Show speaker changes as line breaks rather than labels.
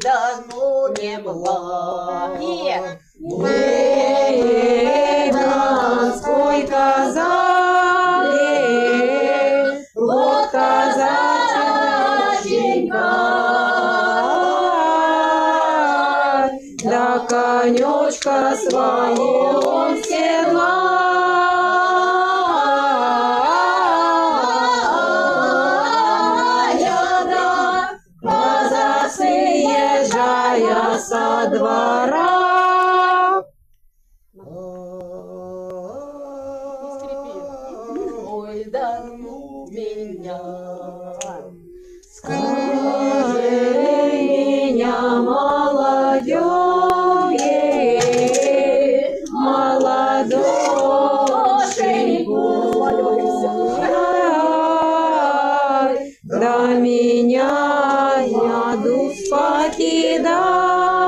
давно не была.
Ей, сколько залей, вот казаченька, да конечка своего седла. Съезжая со двора,
ой, да ну меня,
скажи меня, молодеженьку, да меня я дух покидать.